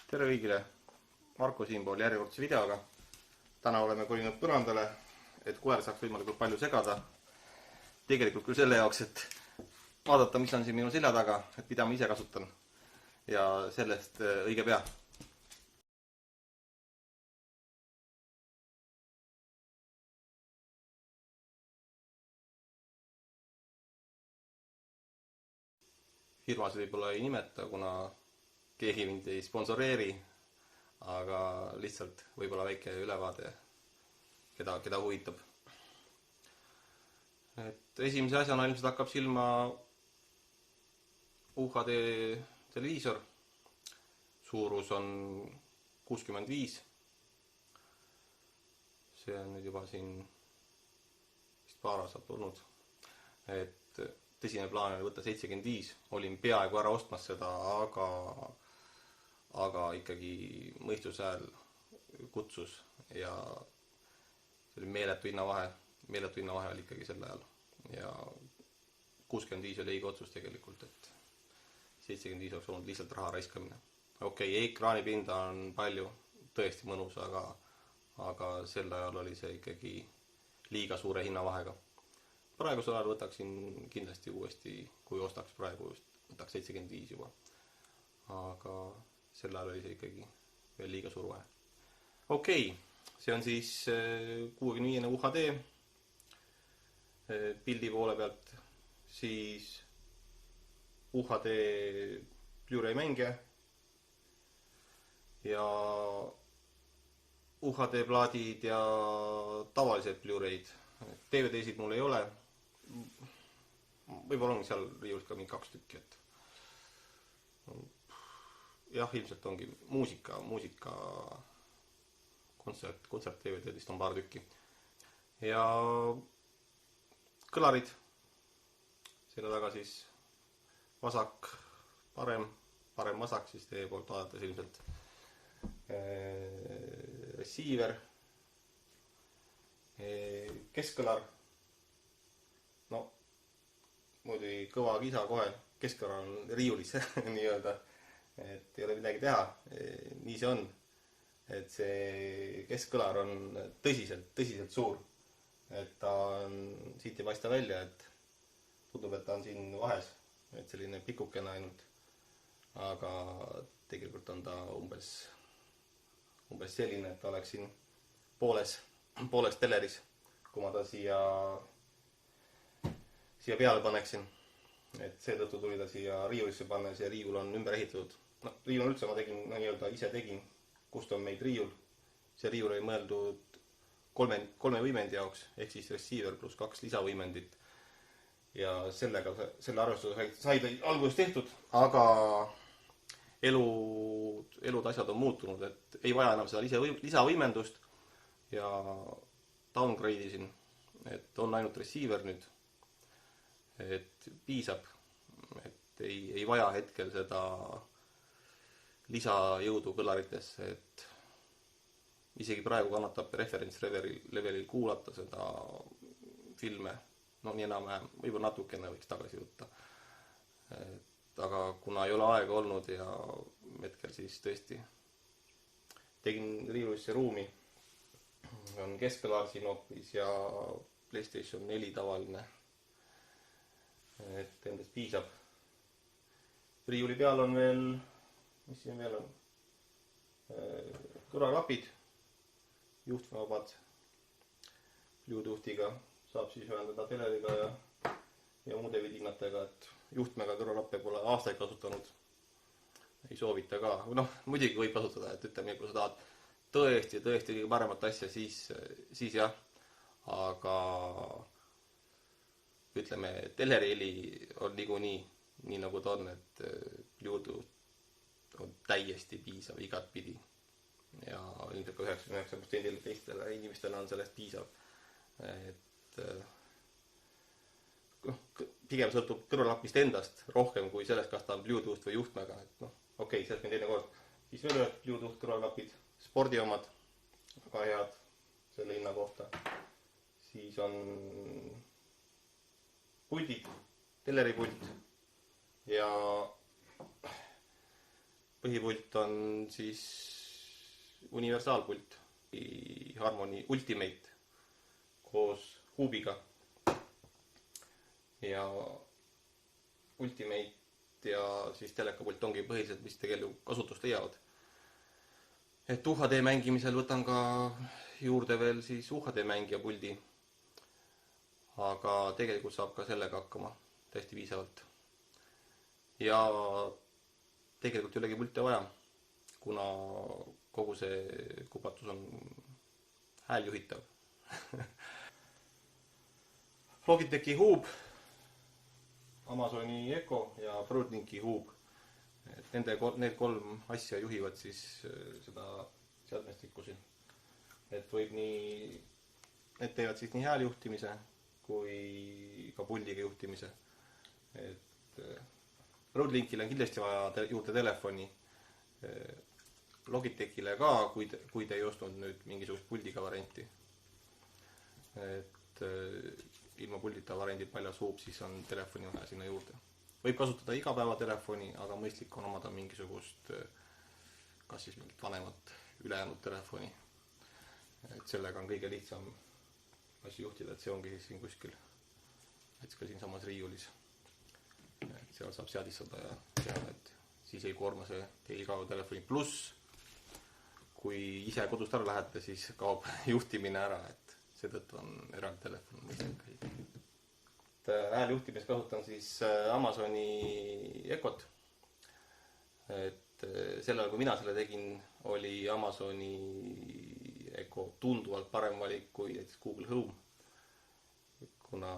Tere kõigile, Marko siinpool järjekordse videoga. Täna oleme kolinud põrandale, et koer saaks võimalikult palju segada. Tegelikult küll selle jaoks, et vaadata, mis on siin minu selja taga, et mida ma ise kasutan. Ja sellest õige pea. Firmas võib-olla ei nimeta, kuna keegi mind ei sponsoreeri, aga lihtsalt võib-olla väike ülevaade, keda huvitab. Et esimese asjana ilmselt hakkab silma UHD televiisor. Suurus on 65. See on nüüd juba siin vist paar aastat tulnud. Et tõsine plaan oli võtta 75. Olin peaaegu ära ostmas seda, aga ikkagi mõistuse hääl kutsus ja see oli meeletu hinnavahe oli ikkagi sel ajal. Ja 65 oli õige otsus tegelikult, et 75 oleks olnud lihtsalt raha raiskamine. Okei, ekraanipinda on palju, tõesti mõnus, aga sel ajal oli see ikkagi liiga suure hinnavahega. Praegusel ajal võtaksin kindlasti uuesti, kui ostaks praegu, võtaks 75 juba. Aga sel ajal oli see ikkagi veel liiga suur vahe. Okei, see on siis 65 UHD pildi poole pealt, siis UHD Blu-ray mängija ja UHD plaadid ja tavalised Blu-ray'd. DVD-sid mul ei ole. Võib-olla ongi seal riiulis ka mingi 2 tükki, et jah, ilmselt ongi muusika kontsert DVD-dest on paar tükki. Ja kõlarid, selle taga siis vasak, parem vasak, siis teie poolt vaadates ilmselt receiver, keskkõlar, no muidugi kõva kisa kohe, keskkõlar on riiulis nii-öelda, et ei ole midagi teha, nii see on, et see keskkõlar on tõsiselt suur, et ta on, siit ei paista välja, et tundub, et ta on siin vahes, et selline pikukene ainult, aga tegelikult on ta umbes selline, et ta oleks siin pooles teleris, kui ma ta siia peale paneksin. Et seetõttu tuli ta siia riiulisse panna ja see riiul on ümber ehitatud. No, riiul üldse ma ise tegin custom made riiul. See riiul oli mõeldud kolme võimendi jaoks, ehk siis receiver pluss 2 lisavõimendit. Ja selle arvestuse sai ta alguses tehtud, aga elud asjad on muutunud, et ei vaja enam seda lisavõimendust ja downgrade isin, et on ainult receiver nüüd, et piisab, et ei vaja hetkel seda lisajõudu kõlaritesse, et isegi praegu kannatab reference levelil kuulata seda filme, no nii enam-vähem, võib-olla natukene võiks tagasi võtta. Aga kuna ei ole aega olnud ja hetkel siis tõesti tegin riiulisse ruumi, on keskkõlar siin hoopis ja PlayStation 4 tavaline, et endast piisab. Riiuli peal on veel, mis siin veel on, kõrvaklapid, juhtmevabad, Bluetoothiga saab siis ühendada teleriga ja muude vidinatega, et juhtmega kõrvaklappe pole aastaid kasutanud, ei soovita ka. Noh, muidugi võib kasutada, et ütleme, kui sa tahad tõesti kõige paremat asja, siis jah, aga ütleme, teleriheli on nii nagu ta on, et Bluetooth on täiesti piisav igat pidi ja ilmselt ka 99% teistele inimestele on sellest piisav, et pigem sõltub kõrvaklapist endast rohkem kui sellest, kas ta on Bluetooth või juhtmega, et noh, okei, sellest meil teine kord. Siis veel ühed Bluetooth kõrvaklapid, spordi omad, väga head selle hinna kohta. Siis on puldid, teleripult ja põhipult on siis universaalpult, Harmony Ultimate koos huubiga ja Ultimate ja siis telekapult ongi põhiliselt, mis tegelikult kasutust leiavad. Et UHD mängimisel võtan ka juurde veel siis UHD mängija puldi, aga tegelikult saab ka sellega hakkama täiesti piisavalt. Ja tegelikult ei olegi pilte vaja, kuna kogu see kupatus on hääljuhitav. Logitechi huub, Amazoni Echo ja Broadlinki huub. Need kolm asja juhivad siis seda seadmestikku siin. Et võib nii, need teevad siis nii hääljuhtimise kui ka puldiga juhtimise. Et Broadlinkile on kindlasti vaja juurde telefoni, Logitechile ka, kui te ei ostnud nüüd mingisugust puldiga varianti. Et ilma puldita variandid paljas huub, siis on telefoni vaja sinna juurde. Võib kasutada igapäevatelefoni, aga mõistlik on omada mingisugust, kas siis mingit vanemat ülejäänud telefoni. Et sellega on kõige lihtsam asju juhtida, et see ongi siin kuskil, et ka siin samas riiulis. Et seal saab seadistada ja teha, et siis ei koorma see teie igapäevatelefoni. Pluss, kui ise kodust ära lähete, siis kaob juhtimine ära, et seetõttu on eraldi telefon mõistlik. Hääljuhtimis kasutan siis Amazoni Echot. Et sellel, kui mina selle tegin, oli Amazoni Echo tunduvalt parem valik kui näiteks Google Home. Kuna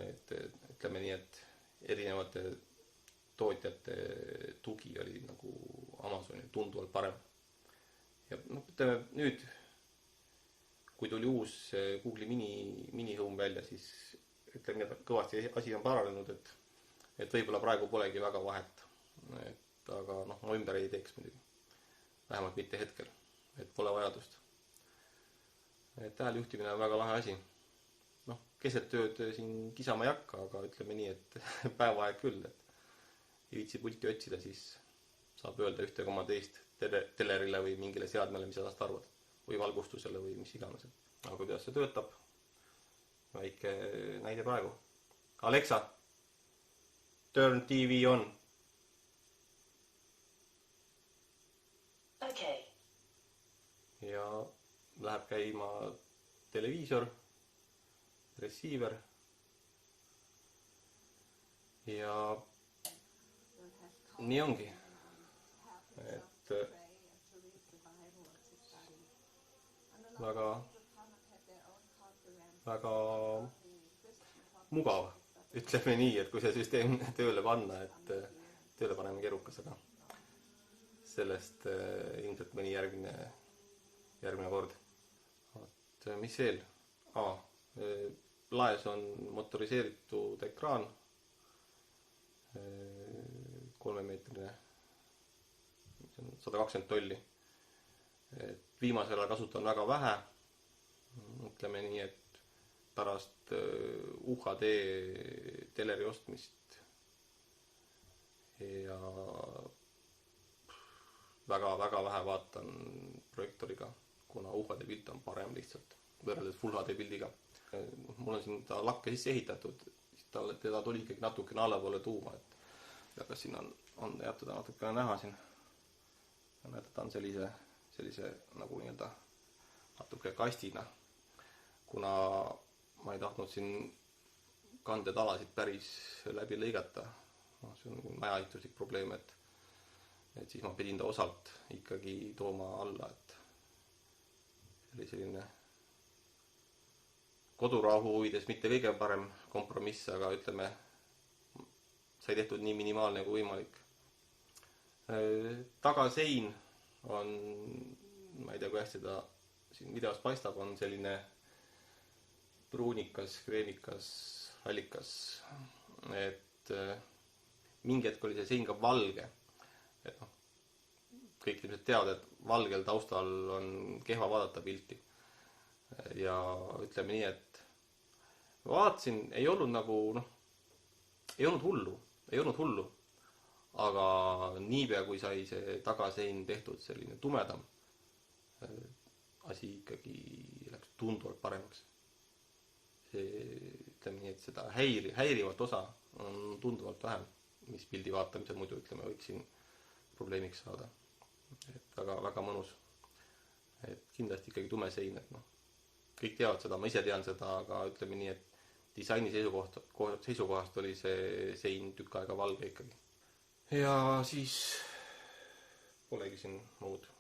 ütleme nii, et erinevate tootjate tugi oli nagu Amazonil tunduvalt parem. Ja ütleme nüüd, kui tuli uus Google'i mini Home välja, siis ütleme nii, et kõvasti asi on paranenud, et võib-olla praegu polegi väga vahet. Aga ma ümber ei teeks muidugi. Vähemalt mitte hetkel, et pole vajadust. Et hääljuhtimine on väga lahe asi. Keset tööd siin kisama ei hakka, aga ütleme nii, et päevaaeg küll, et ei viitsi pulti otsida, siis saab öelda ühte koma teist telerile või mingile seadmele, mis sa arvad, või valgustusele või mis iganes. Aga kuidas see töötab? Väike näide praegu. Alexa, turn TV on. Okay. Ja läheb käima televiisor, receiver ja nii ongi. Et väga mugav, ütleme nii, et kui see süsteem tööle panna, et tööle paneme keerukas, aga sellest ilmselt mõni järgmine kord. Mis veel? Laes on motoriseeritud ekraan, 3-meetrine, 120 tolli. Viimasel ajal kasutan väga vähe, ütleme nii, et pärast UHD teleri ostmist ja väga vähe vaatan projektoriga, kuna UHD pilt on parem lihtsalt võrreldes Full HD pildiga. Mul on siin ta lakke sisse ehitatud, teda tuli ikkagi natukene allapoole tuuma, et kas siin on jätta natukene näha siin. Näete, ta on sellise nagu nii-öelda natuke kastina, kuna ma ei tahtnud siin kandetalasid päris läbi lõigata. See on majaehituslik probleem, et siis ma pidin ta osalt ikkagi tooma alla, et see oli selline kodurahu huvides mitte kõige parem kompromiss, aga ütleme, sai tehtud nii minimaalne kui võimalik. Tagasein on, ma ei tea, kui hästi ta siin videos paistab, on selline pruunikas, kreemikas, hallikas, et mingi hetk oli see sein ka valge. Et kõik ilmselt teavad, et valgel taustal on kehva vaadata pilti. Ja ütleme nii, et vaatasin, ei olnud nagu, ei olnud hullu, aga niipea kui sai see tagasein tehtud selline tumedam, asi ikkagi läks tunduvalt paremaks. See, ütleme nii, et seda häirivat osa on tunduvalt vähem, mis pildi vaatamisel muidu, ütleme, võiks siin probleemiks saada. Et väga, väga mõnus. Et kindlasti ikkagi tume sein, et noh, kõik teavad seda, ma ise tean seda, aga ütleme nii, et disaini seisukohast oli see sein tükk aega valge ikkagi. Ja siis polegi siin muud.